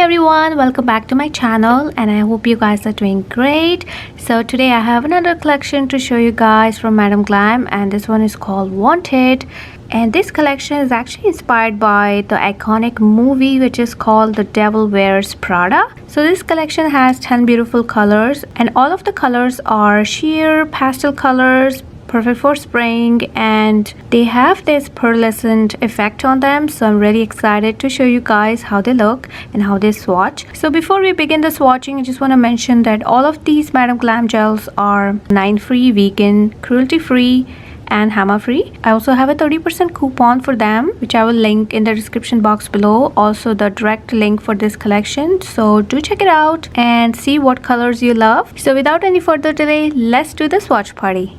everyone, welcome back to my channel and I hope you guys are doing great. So today I have another collection to show you guys from Madam Glam, and this one is called Wanted. And this collection is actually inspired by the iconic movie which is called The Devil Wears Prada. So this collection has 10 beautiful colors and all of the colors are sheer pastel colors, perfect for spring, and they have this pearlescent effect on them. So I'm really excited to show you guys how they look and how they swatch. So before we begin the swatching, I just want to mention that all of these Madam Glam gels are 9-free, vegan, cruelty-free and HAMA-free. I also have a 30% coupon for them, which I will link in the description box below. Also the direct link for this collection. So do check it out and see what colors you love. So without any further delay, let's do the swatch party.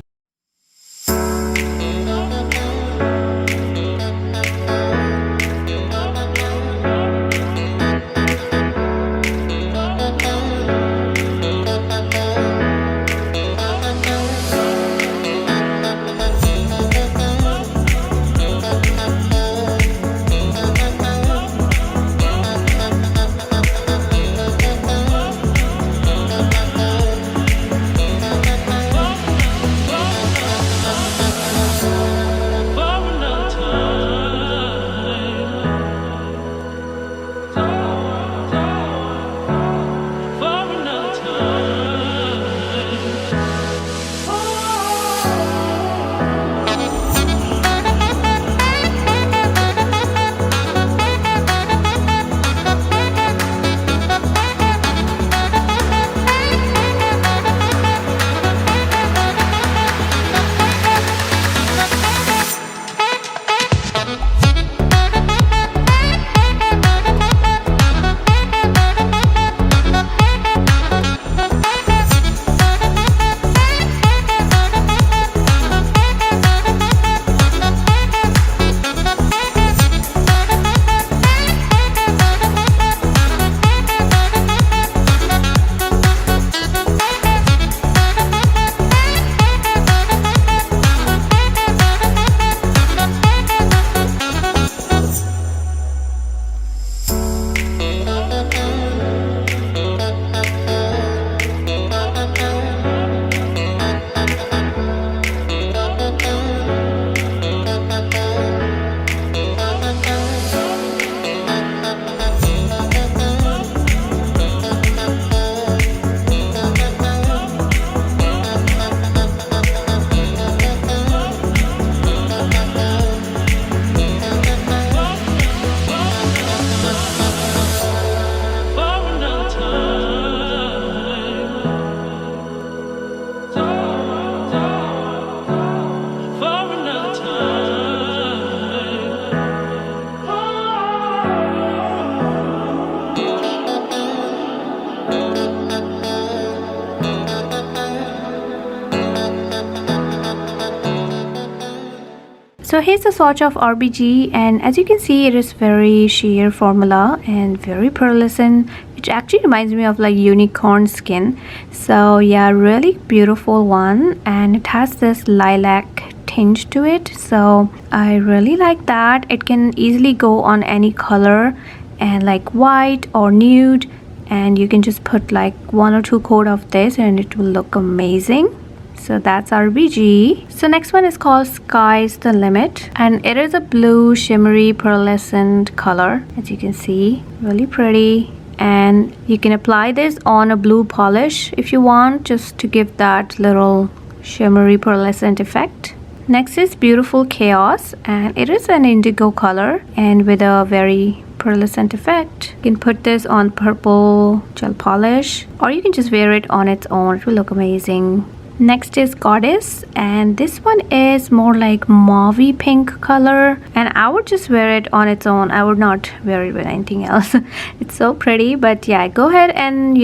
So here's the swatch of RBG, and as you can see, it is very sheer formula and very pearlescent, which actually reminds me of like unicorn skin. So yeah, really beautiful one, and it has this lilac tinge to it. So I really like that. It can easily go on any color and like white or nude, and you can just put like 1 or 2 coat of this and it will look amazing. So that's RBG. So next one is called Sky's the Limit, and it is a blue shimmery pearlescent color, as you can see, really pretty. And you can apply this on a blue polish if you want, just to give that little shimmery pearlescent effect. Next is Beautiful Chaos, and it is an indigo color and with a very pearlescent effect. You can put this on purple gel polish, or you can just wear it on its own. It will look amazing. Next is Goddess, and this one is more like mauvey pink color, and I would just wear it on its own. I would not wear it with anything else. It's so pretty, but yeah, go ahead and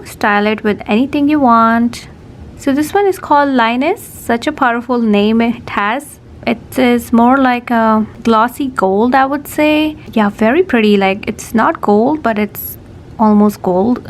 style it with anything you want. So this one is called Linus. Such a powerful name it has. It is more like a glossy gold, I would say. Yeah, very pretty. Like, it's not gold, but it's almost gold.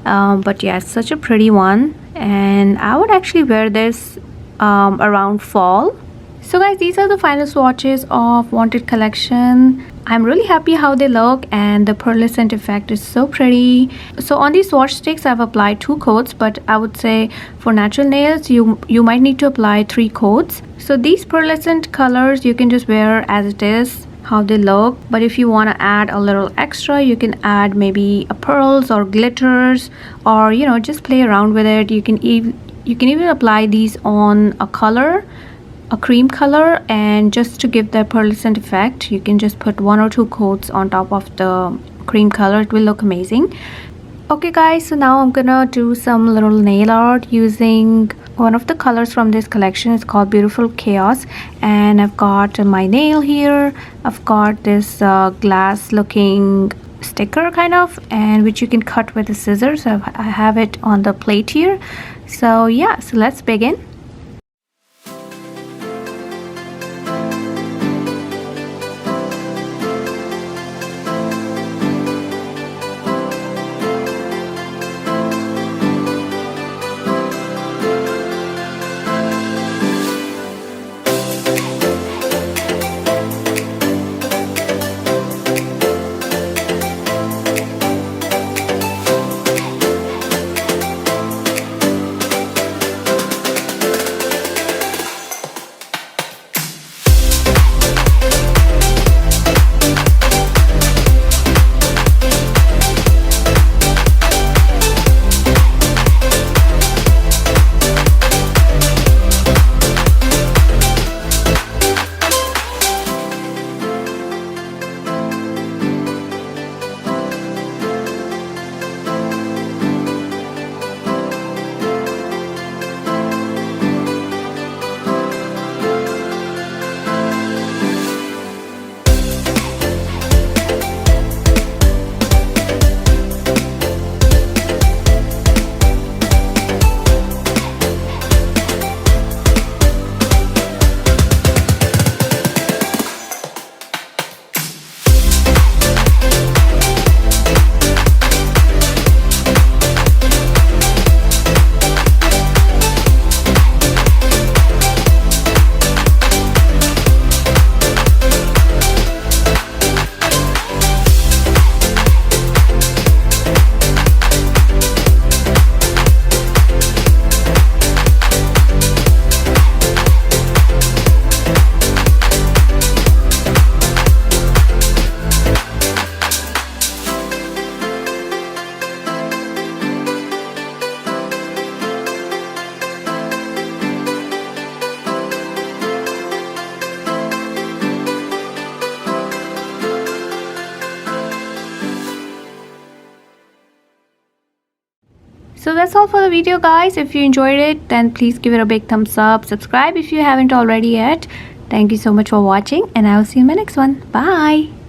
But yeah, it's such a pretty one, and I would actually wear this around fall. So guys, these are the final swatches of Wanted collection. I'm really happy how they look, and the pearlescent effect is so pretty. So on these swatch sticks I've applied 2 coats, but I would say for natural nails you might need to apply 3 coats. So these pearlescent colors you can just wear as it is, how they look, but if you want to add a little extra you can add maybe a pearls or glitters, or just play around with it. You can even apply these on a cream color, and just to give the pearlescent effect you can just put 1 or 2 coats on top of the cream color. It will look amazing. Okay guys, so now I'm gonna do some little nail art using one of the colors from this collection. It's called Beautiful Chaos, and I've got my nail here. I've got this glass looking sticker kind of, and which you can cut with a scissors. So I have it on the plate here. So yeah, so let's begin. So that's all for the video guys. If you enjoyed it, then please give it a big thumbs up. Subscribe if you haven't already yet. Thank you so much for watching, and I will see you in my next one. Bye.